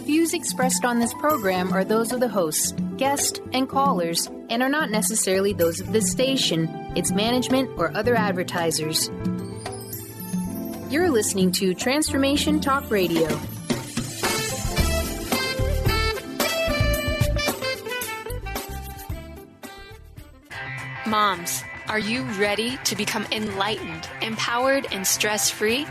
Views expressed on this program are those of the hosts, guests, and callers, and are not necessarily those of this station, its management, or other advertisers. You're listening to Transformation Talk Radio. Moms, are you ready to become enlightened, empowered, and stress-free?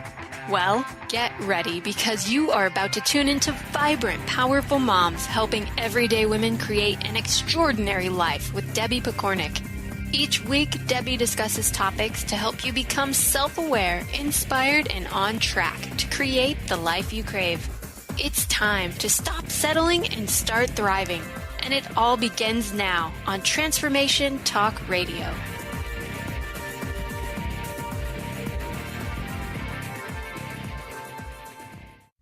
Well, get ready because you are about to tune into vibrant, powerful moms helping everyday women create an extraordinary life with Debbie Pokornik. Each week, Debbie discusses topics to help you become self-aware, inspired, and on track to create the life you crave. It's time to stop settling and start thriving. And it all begins now on Transformation Talk Radio.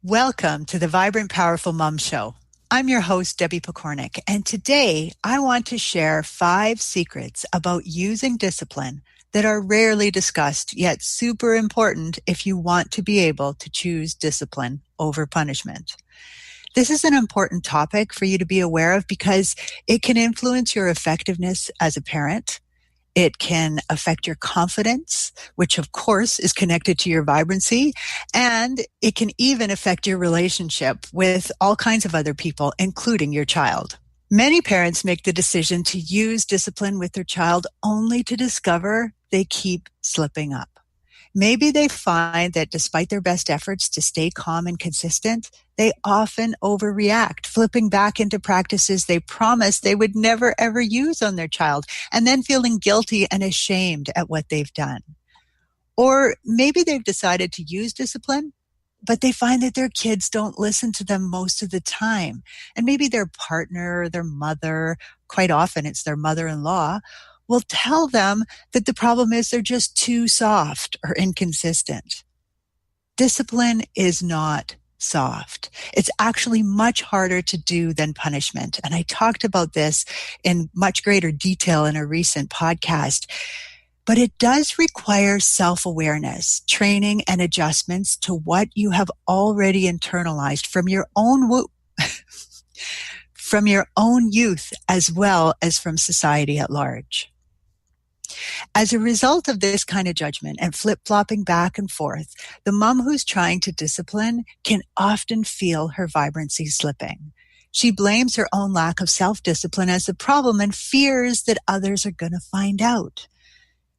Welcome to the Vibrant Powerful Mom Show. I'm your host, Debbie Pokornik, and today I want to share 5 secrets about using discipline that are rarely discussed, yet super important if you want to be able to choose discipline over punishment. This is an important topic for you to be aware of because it can influence your effectiveness as a parent. It can affect your confidence, which of course is connected to your vibrancy, and it can even affect your relationship with all kinds of other people, including your child. Many parents make the decision to use discipline with their child only to discover they keep slipping up. Maybe they find that despite their best efforts to stay calm and consistent, they often overreact, flipping back into practices they promised they would never ever use on their child, and then feeling guilty and ashamed at what they've done. Or maybe they've decided to use discipline, but they find that their kids don't listen to them most of the time. And maybe their partner, their mother, quite often it's their mother-in-law, will tell them that the problem is they're just too soft or inconsistent. Discipline is not soft. It's actually much harder to do than punishment. And I talked about this in much greater detail in a recent podcast. But it does require self-awareness, training, and adjustments to what you have already internalized from your own from your own youth as well as from society at large. As a result of this kind of judgment and flip-flopping back and forth, the mom who's trying to discipline can often feel her vibrancy slipping. She blames her own lack of self-discipline as the problem and fears that others are going to find out.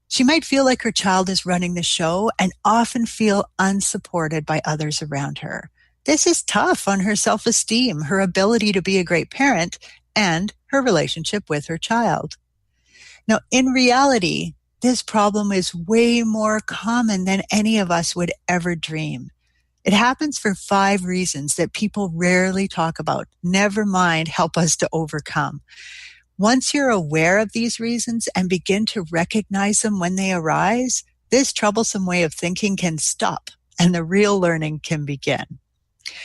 She might feel like her child is running the show and often feel unsupported by others around her. This is tough on her self-esteem, her ability to be a great parent, and her relationship with her child. Now, in reality, this problem is way more common than any of us would ever dream. It happens for 5 reasons that people rarely talk about, never mind help us to overcome. Once you're aware of these reasons and begin to recognize them when they arise, this troublesome way of thinking can stop and the real learning can begin.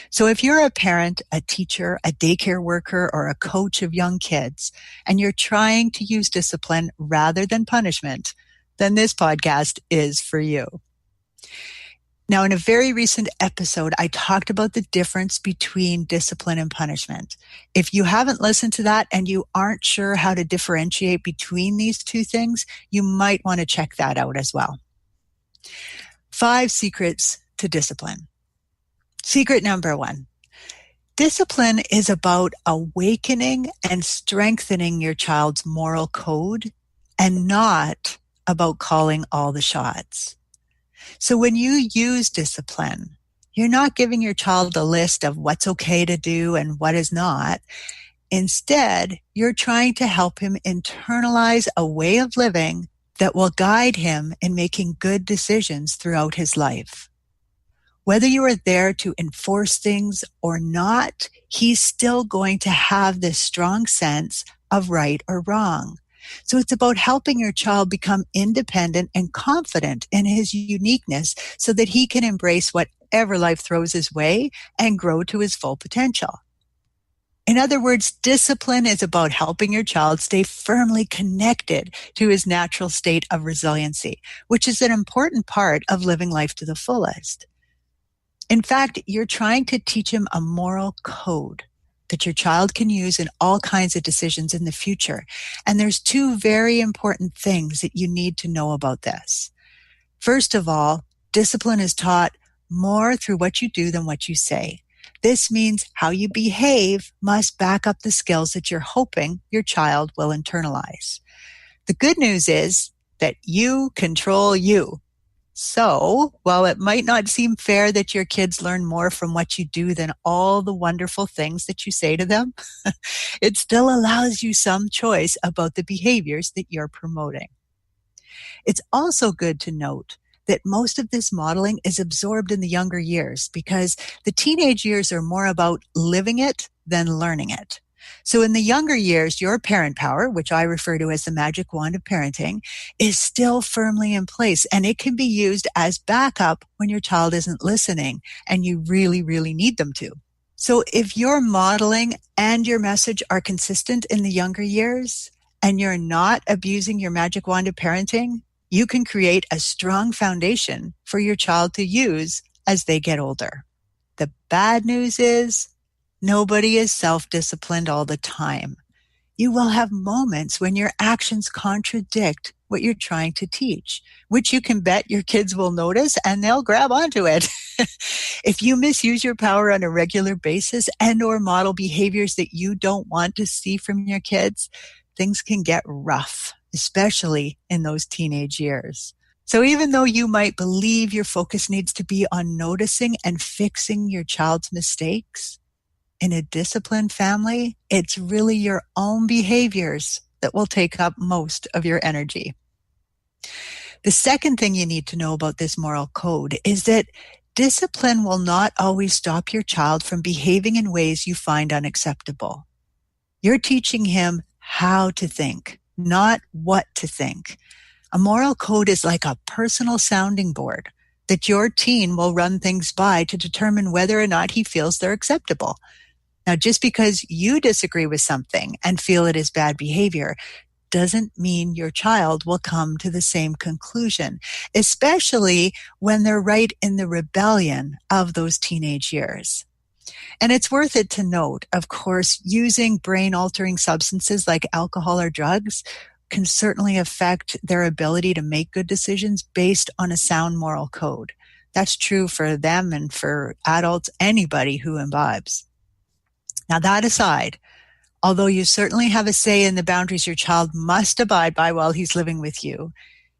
So if you're a parent, a teacher, a daycare worker, or a coach of young kids, and you're trying to use discipline rather than punishment, then this podcast is for you. Now, in a very recent episode, I talked about the difference between discipline and punishment. If you haven't listened to that and you aren't sure how to differentiate between these two things, you might want to check that out as well. 5 secrets to discipline. Secret number 1. Discipline is about awakening and strengthening your child's moral code and not about calling all the shots. So when you use discipline, you're not giving your child a list of what's okay to do and what is not. Instead, you're trying to help him internalize a way of living that will guide him in making good decisions throughout his life. Whether you are there to enforce things or not, he's still going to have this strong sense of right or wrong. So it's about helping your child become independent and confident in his uniqueness so that he can embrace whatever life throws his way and grow to his full potential. In other words, discipline is about helping your child stay firmly connected to his natural state of resiliency, which is an important part of living life to the fullest. In fact, you're trying to teach him a moral code that your child can use in all kinds of decisions in the future. And there's two very important things that you need to know about this. First of all, discipline is taught more through what you do than what you say. This means how you behave must back up the skills that you're hoping your child will internalize. The good news is that you control you. So, while it might not seem fair that your kids learn more from what you do than all the wonderful things that you say to them, it still allows you some choice about the behaviors that you're promoting. It's also good to note that most of this modeling is absorbed in the younger years because the teenage years are more about living it than learning it. So in the younger years, your parent power, which I refer to as the magic wand of parenting, is still firmly in place, and it can be used as backup when your child isn't listening and you really, really need them to. So if your modeling and your message are consistent in the younger years and you're not abusing your magic wand of parenting, you can create a strong foundation for your child to use as they get older. The bad news is nobody is self-disciplined all the time. You will have moments when your actions contradict what you're trying to teach, which you can bet your kids will notice and they'll grab onto it. If you misuse your power on a regular basis and or model behaviors that you don't want to see from your kids, things can get rough, especially in those teenage years. So even though you might believe your focus needs to be on noticing and fixing your child's mistakes, in a disciplined family, it's really your own behaviors that will take up most of your energy. The second thing you need to know about this moral code is that discipline will not always stop your child from behaving in ways you find unacceptable. You're teaching him how to think, not what to think. A moral code is like a personal sounding board that your teen will run things by to determine whether or not he feels they're acceptable. Now, just because you disagree with something and feel it is bad behavior doesn't mean your child will come to the same conclusion, especially when they're right in the rebellion of those teenage years. And it's worth it to note, of course, using brain-altering substances like alcohol or drugs can certainly affect their ability to make good decisions based on a sound moral code. That's true for them and for adults, anybody who imbibes. Now, that aside, although you certainly have a say in the boundaries your child must abide by while he's living with you,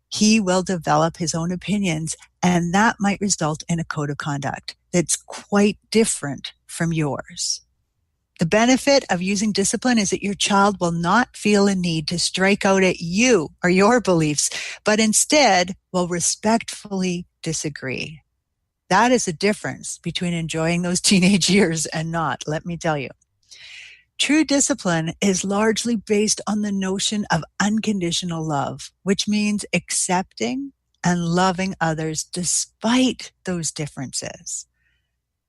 he will develop his own opinions, and that might result in a code of conduct that's quite different from yours. The benefit of using discipline is that your child will not feel a need to strike out at you or your beliefs, but instead will respectfully disagree. That is the difference between enjoying those teenage years and not, let me tell you. True discipline is largely based on the notion of unconditional love, which means accepting and loving others despite those differences.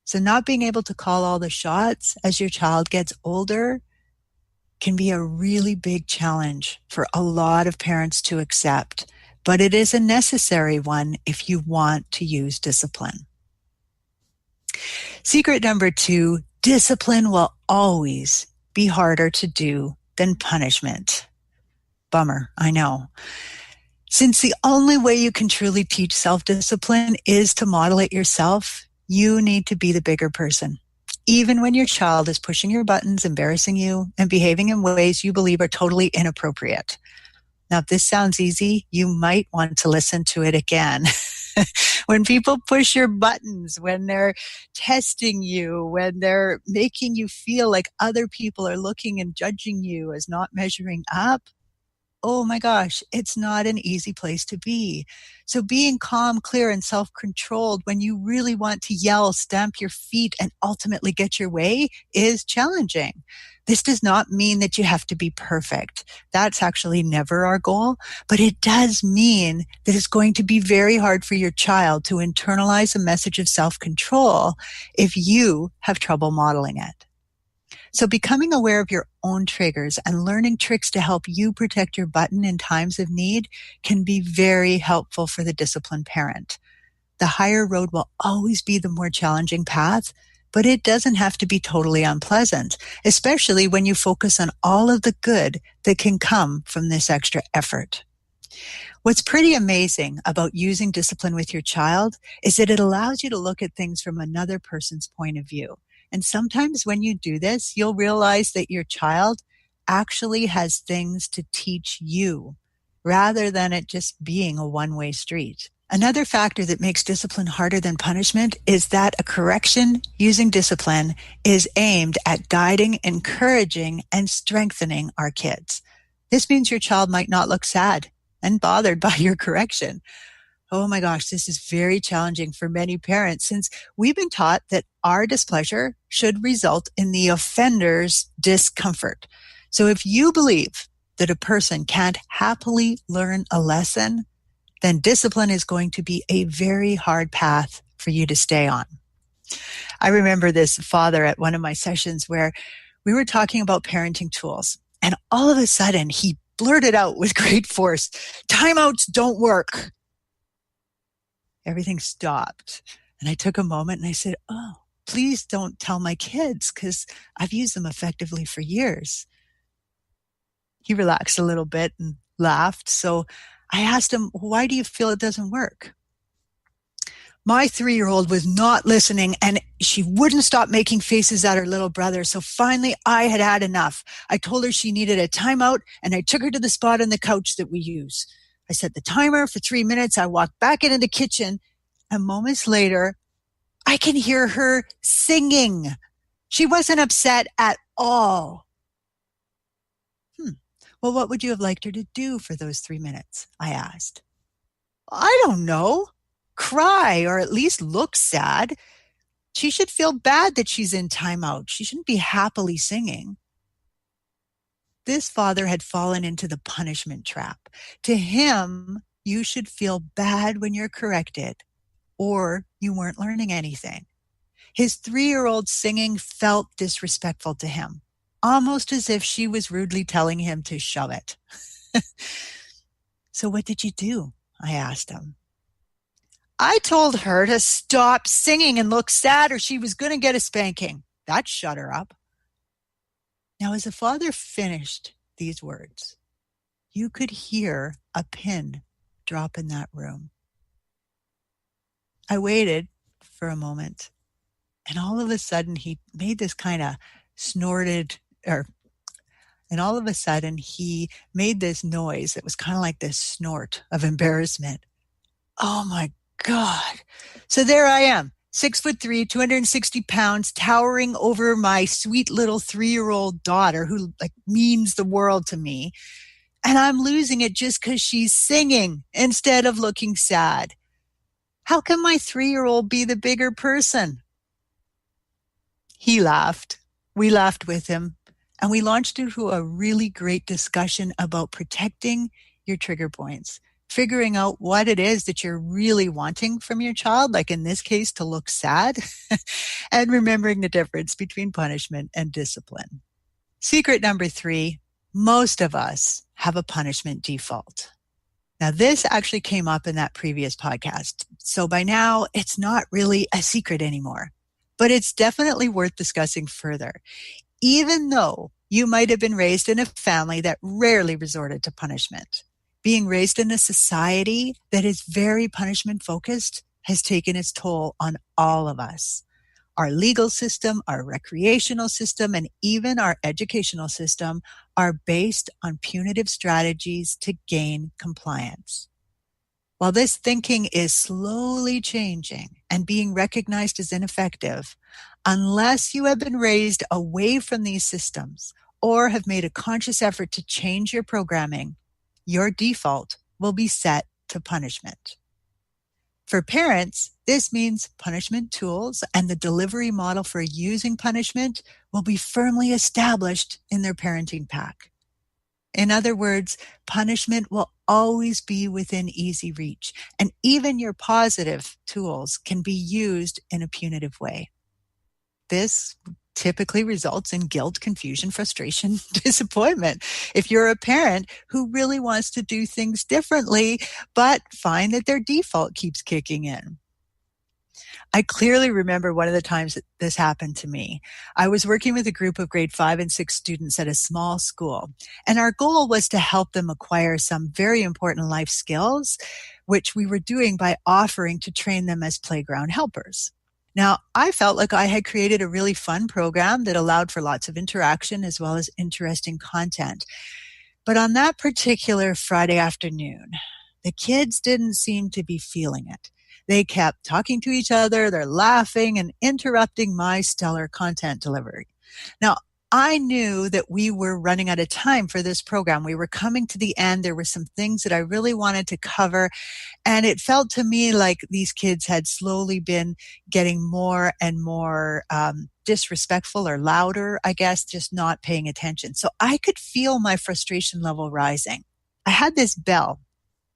So not being able to call all the shots as your child gets older can be a really big challenge for a lot of parents to accept, but it is a necessary one if you want to use discipline. Secret number 2, discipline will always be harder to do than punishment. Bummer, I know. Since the only way you can truly teach self-discipline is to model it yourself, you need to be the bigger person. Even when your child is pushing your buttons, embarrassing you, and behaving in ways you believe are totally inappropriate. Now, if this sounds easy, you might want to listen to it again. When people push your buttons, when they're testing you, when they're making you feel like other people are looking and judging you as not measuring up, oh my gosh, it's not an easy place to be. So being calm, clear, and self-controlled when you really want to yell, stamp your feet, and ultimately get your way is challenging. This does not mean that you have to be perfect. That's actually never our goal, but it does mean that it's going to be very hard for your child to internalize a message of self-control if you have trouble modeling it. So becoming aware of your own triggers and learning tricks to help you protect your button in times of need can be very helpful for the disciplined parent. The higher road will always be the more challenging path, but it doesn't have to be totally unpleasant, especially when you focus on all of the good that can come from this extra effort. What's pretty amazing about using discipline with your child is that it allows you to look at things from another person's point of view. And sometimes when you do this, you'll realize that your child actually has things to teach you rather than it just being a one-way street. Another factor that makes discipline harder than punishment is that a correction using discipline is aimed at guiding, encouraging, and strengthening our kids. This means your child might not look sad and bothered by your correction. Oh my gosh, this is very challenging for many parents since we've been taught that our displeasure should result in the offender's discomfort. So if you believe that a person can't happily learn a lesson, then discipline is going to be a very hard path for you to stay on. I remember this father at one of my sessions where we were talking about parenting tools, and all of a sudden he blurted out with great force, "Timeouts don't work." Everything stopped. And I took a moment and I said, "Oh, please don't tell my kids because I've used them effectively for years." He relaxed a little bit and laughed. So I asked him, "Why do you feel it doesn't work?" "My 3-year-old was not listening and she wouldn't stop making faces at her little brother. So finally I had had enough. I told her she needed a timeout and I took her to the spot on the couch that we use. I set the timer for 3 minutes. I walked back into the kitchen and moments later, I can hear her singing. She wasn't upset at all." Well, what would you have liked her to do for those 3 minutes? I asked. "I don't know. Cry or at least look sad. She should feel bad that she's in timeout. She shouldn't be happily singing." This father had fallen into the punishment trap. To him, you should feel bad when you're corrected or you weren't learning anything. His 3-year-old singing felt disrespectful to him, almost as if she was rudely telling him to shove it. "So what did you do?" I asked him. "I told her to stop singing and look sad or she was going to get a spanking. That shut her up." Now, as the father finished these words, you could hear a pin drop in that room. I waited for a moment, and all of a sudden he made this kind of and all of a sudden he made this noise that was kind of like this snort of embarrassment. Oh my God. So there I am, 6'3", 260 pounds, towering over my sweet little 3-year-old daughter who means the world to me. And I'm losing it just because she's singing instead of looking sad. How can my 3-year-old be the bigger person? He laughed. We laughed with him. And we launched into a really great discussion about protecting your trigger points, figuring out what it is that you're really wanting from your child, like in this case, to look sad, and remembering the difference between punishment and discipline. Secret number 3, most of us have a punishment default. Now, this actually came up in that previous podcast. So by now, it's not really a secret anymore, but it's definitely worth discussing further. Even though you might have been raised in a family that rarely resorted to punishment, being raised in a society that is very punishment focused has taken its toll on all of us. Our legal system, our recreational system, and even our educational system are based on punitive strategies to gain compliance. While this thinking is slowly changing and being recognized as ineffective, unless you have been raised away from these systems or have made a conscious effort to change your programming, your default will be set to punishment. For parents, this means punishment tools and the delivery model for using punishment will be firmly established in their parenting pack. In other words, punishment will always be within easy reach, and even your positive tools can be used in a punitive way. This typically results in guilt, confusion, frustration, disappointment. If you're a parent who really wants to do things differently, but find that their default keeps kicking in. I clearly remember one of the times that this happened to me. I was working with a group of grade 5 and 6 students at a small school, and our goal was to help them acquire some very important life skills, which we were doing by offering to train them as playground helpers. Now, I felt like I had created a really fun program that allowed for lots of interaction as well as interesting content. But on that particular Friday afternoon, the kids didn't seem to be feeling it. They kept talking to each other, they're laughing and interrupting my stellar content delivery. Now, I knew that we were running out of time for this program. We were coming to the end. There were some things that I really wanted to cover. And it felt to me like these kids had slowly been getting more and more disrespectful or louder, I guess, just not paying attention. So I could feel my frustration level rising. I had this bell,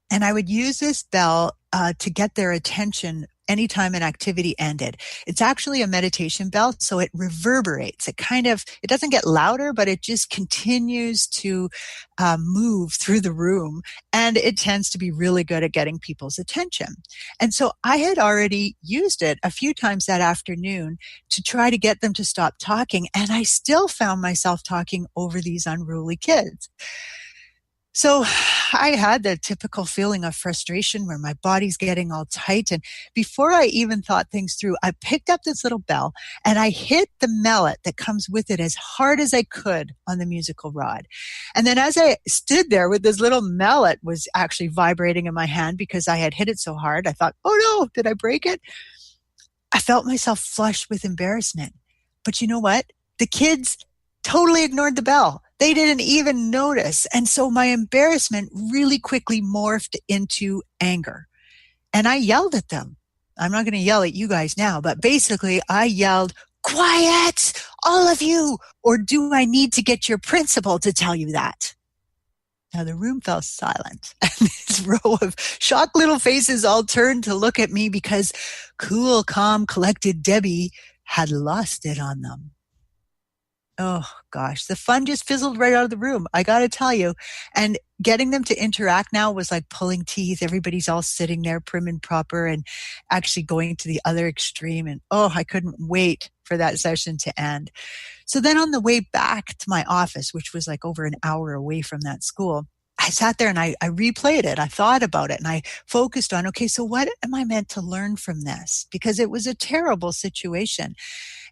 and I would use this bell to get their attention anytime an activity ended. It's actually a meditation bell, so it reverberates. It doesn't get louder, but it just continues to move through the room, and it tends to be really good at getting people's attention. And so I had already used it a few times that afternoon to try to get them to stop talking, and I still found myself talking over these unruly kids. So I had the typical feeling of frustration where my body's getting all tight. And before I even thought things through, I picked up this little bell and I hit the mallet that comes with it as hard as I could on the musical rod. And then as I stood there with this little mallet was actually vibrating in my hand because I had hit it so hard, I thought, oh no, did I break it? I felt myself flush with embarrassment. But you know what? The kids totally ignored the bell. They didn't even notice. And so my embarrassment really quickly morphed into anger. And I yelled at them. I'm not going to yell at you guys now, but basically I yelled, "Quiet, all of you, or do I need to get your principal to tell you that?" Now the room fell silent, and this row of shocked little faces all turned to look at me because cool, calm, collected Debbie had lost it on them. Oh gosh, the fun just fizzled right out of the room, I gotta tell you. And getting them to interact now was like pulling teeth. Everybody's all sitting there prim and proper and actually going to the other extreme. And I couldn't wait for that session to end. So then on the way back to my office, which was like over an hour away from that school, I sat there and I replayed it. I thought about it and I focused on, okay, so what am I meant to learn from this? Because it was a terrible situation.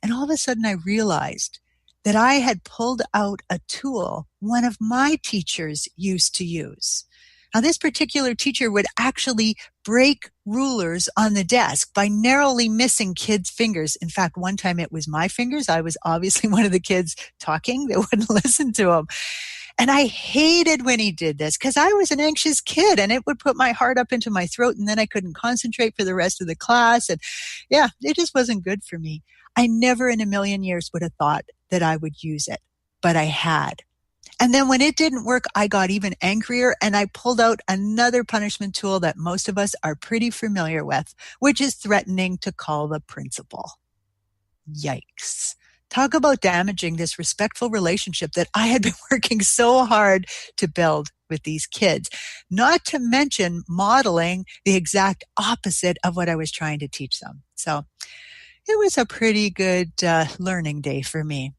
And all of a sudden I realized that I had pulled out a tool one of my teachers used to use. Now, this particular teacher would actually break rulers on the desk by narrowly missing kids' fingers. In fact, one time it was my fingers. I was obviously one of the kids talking that wouldn't listen to him. And I hated when he did this because I was an anxious kid and it would put my heart up into my throat and then I couldn't concentrate for the rest of the class. And yeah, it just wasn't good for me. I never in a million years would have thought that I would use it, but I had. And then when it didn't work, I got even angrier and I pulled out another punishment tool that most of us are pretty familiar with, which is threatening to call the principal. Yikes. Talk about damaging this respectful relationship that I had been working so hard to build with these kids, not to mention modeling the exact opposite of what I was trying to teach them. So it was a pretty good learning day for me.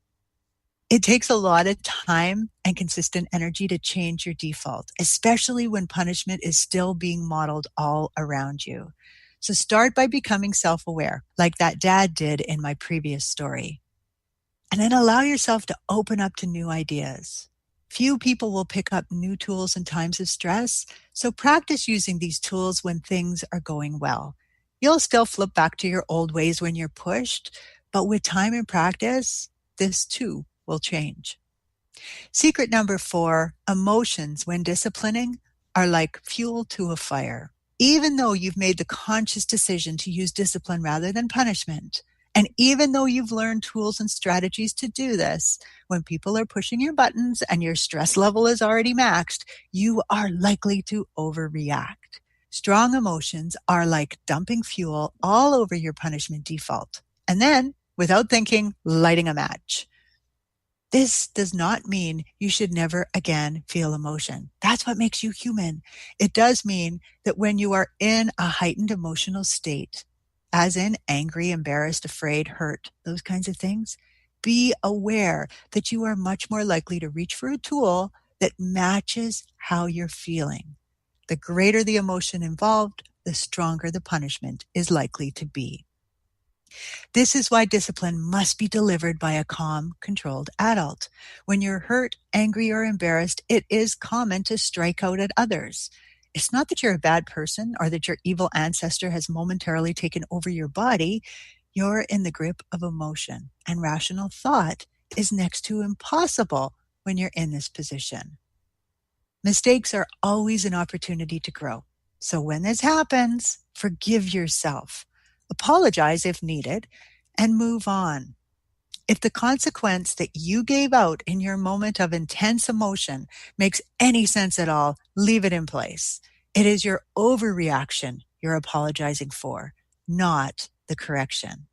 It takes a lot of time and consistent energy to change your default, especially when punishment is still being modeled all around you. So start by becoming self-aware, like that dad did in my previous story. And then allow yourself to open up to new ideas. Few people will pick up new tools in times of stress, so practice using these tools when things are going well. You'll still flip back to your old ways when you're pushed, but with time and practice, this too will change. Secret number 4, emotions when disciplining are like fuel to a fire. Even though you've made the conscious decision to use discipline rather than punishment, and even though you've learned tools and strategies to do this, when people are pushing your buttons and your stress level is already maxed, you are likely to overreact. Strong emotions are like dumping fuel all over your punishment default, and then, without thinking, lighting a match. This does not mean you should never again feel emotion. That's what makes you human. It does mean that when you are in a heightened emotional state, as in angry, embarrassed, afraid, hurt, those kinds of things, be aware that you are much more likely to reach for a tool that matches how you're feeling. The greater the emotion involved, the stronger the punishment is likely to be. This is why discipline must be delivered by a calm, controlled adult. When you're hurt, angry, or embarrassed, it is common to strike out at others. It's not that you're a bad person or that your evil ancestor has momentarily taken over your body. You're in the grip of emotion, and rational thought is next to impossible when you're in this position. Mistakes are always an opportunity to grow. So when this happens, forgive yourself, apologize if needed, and move on. If the consequence that you gave out in your moment of intense emotion makes any sense at all, leave it in place. It is your overreaction you're apologizing for, not the correction.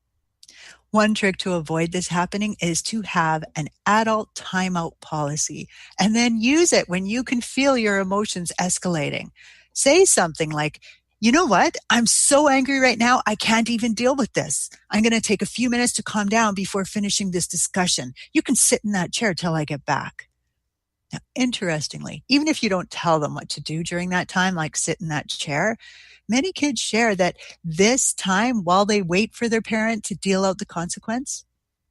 One trick to avoid this happening is to have an adult timeout policy and then use it when you can feel your emotions escalating. Say something like, you know what? I'm so angry right now, I can't even deal with this. I'm going to take a few minutes to calm down before finishing this discussion. You can sit in that chair till I get back. Now, interestingly, even if you don't tell them what to do during that time, like sit in that chair, many kids share that this time while they wait for their parent to deal out the consequence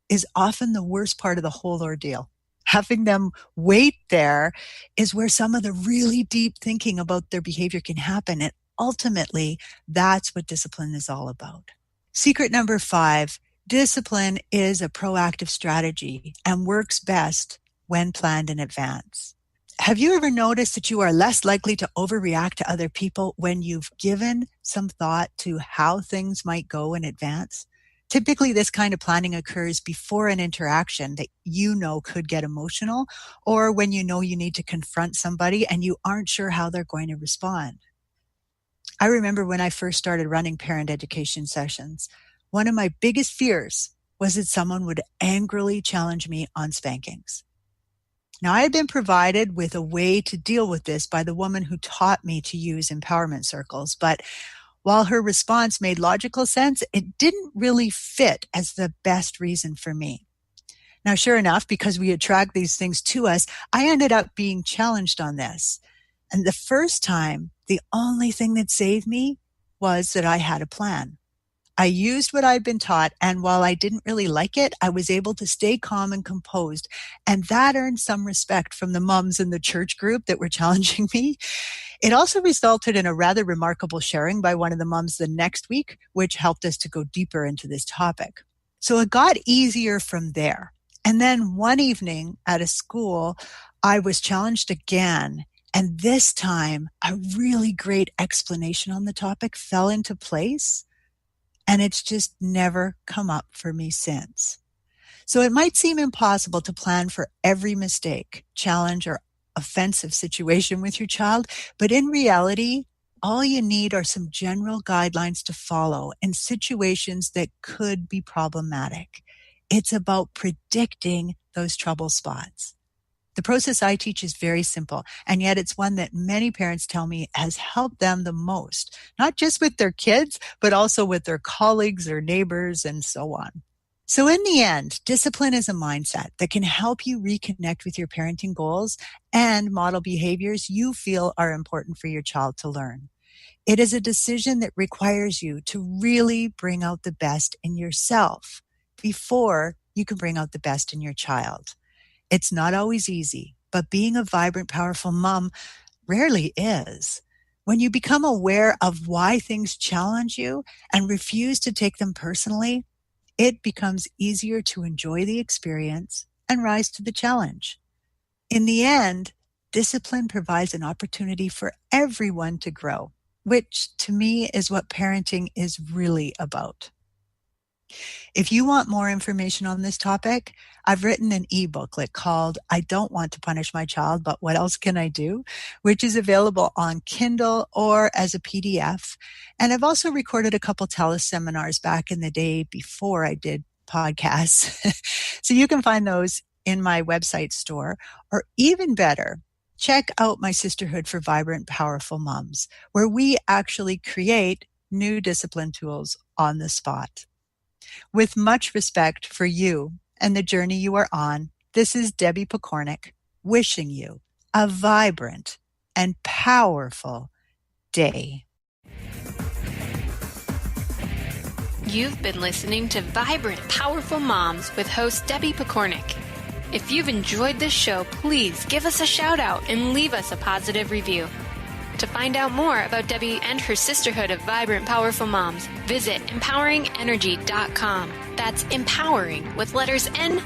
is often the worst part of the whole ordeal. Having them wait there is where some of the really deep thinking about their behavior can happen. And ultimately, that's what discipline is all about. Secret number 5, discipline is a proactive strategy and works best when planned in advance. Have you ever noticed that you are less likely to overreact to other people when you've given some thought to how things might go in advance? Typically, this kind of planning occurs before an interaction that you know could get emotional, or when you know you need to confront somebody and you aren't sure how they're going to respond. I remember when I first started running parent education sessions, one of my biggest fears was that someone would angrily challenge me on spankings. Now, I had been provided with a way to deal with this by the woman who taught me to use empowerment circles, but while her response made logical sense, it didn't really fit as the best reason for me. Now, sure enough, because we attract these things to us, I ended up being challenged on this. And the first time, the only thing that saved me was that I had a plan. I used what I'd been taught, and while I didn't really like it, I was able to stay calm and composed, and that earned some respect from the moms in the church group that were challenging me. It also resulted in a rather remarkable sharing by one of the moms the next week, which helped us to go deeper into this topic. So it got easier from there. And then one evening at a school, I was challenged again. And this time, a really great explanation on the topic fell into place. And it's just never come up for me since. So it might seem impossible to plan for every mistake, challenge, or offensive situation with your child, but in reality, all you need are some general guidelines to follow in situations that could be problematic. It's about predicting those trouble spots. The process I teach is very simple, and yet it's one that many parents tell me has helped them the most, not just with their kids, but also with their colleagues, their neighbors, and so on. So in the end, discipline is a mindset that can help you reconnect with your parenting goals and model behaviors you feel are important for your child to learn. It is a decision that requires you to really bring out the best in yourself before you can bring out the best in your child. It's not always easy, but being a vibrant, powerful mom rarely is. When you become aware of why things challenge you and refuse to take them personally, it becomes easier to enjoy the experience and rise to the challenge. In the end, discipline provides an opportunity for everyone to grow, which to me is what parenting is really about. If you want more information on this topic, I've written an e-booklet called I Don't Want to Punish My Child, But What Else Can I Do?, which is available on Kindle or as a PDF. And I've also recorded a couple teleseminars back in the day before I did podcasts. So you can find those in my website store, or even better, check out my Sisterhood for Vibrant, Powerful Moms, where we actually create new discipline tools on the spot. With much respect for you and the journey you are on, this is Debbie Pokornik wishing you a vibrant and powerful day. You've been listening to Vibrant, Powerful Moms with host Debbie Pokornik. If you've enjoyed this show, please give us a shout out and leave us a positive review. To find out more about Debbie and her sisterhood of Vibrant, Powerful Moms, visit empoweringenergy.com. That's empowering with letters NRG.com.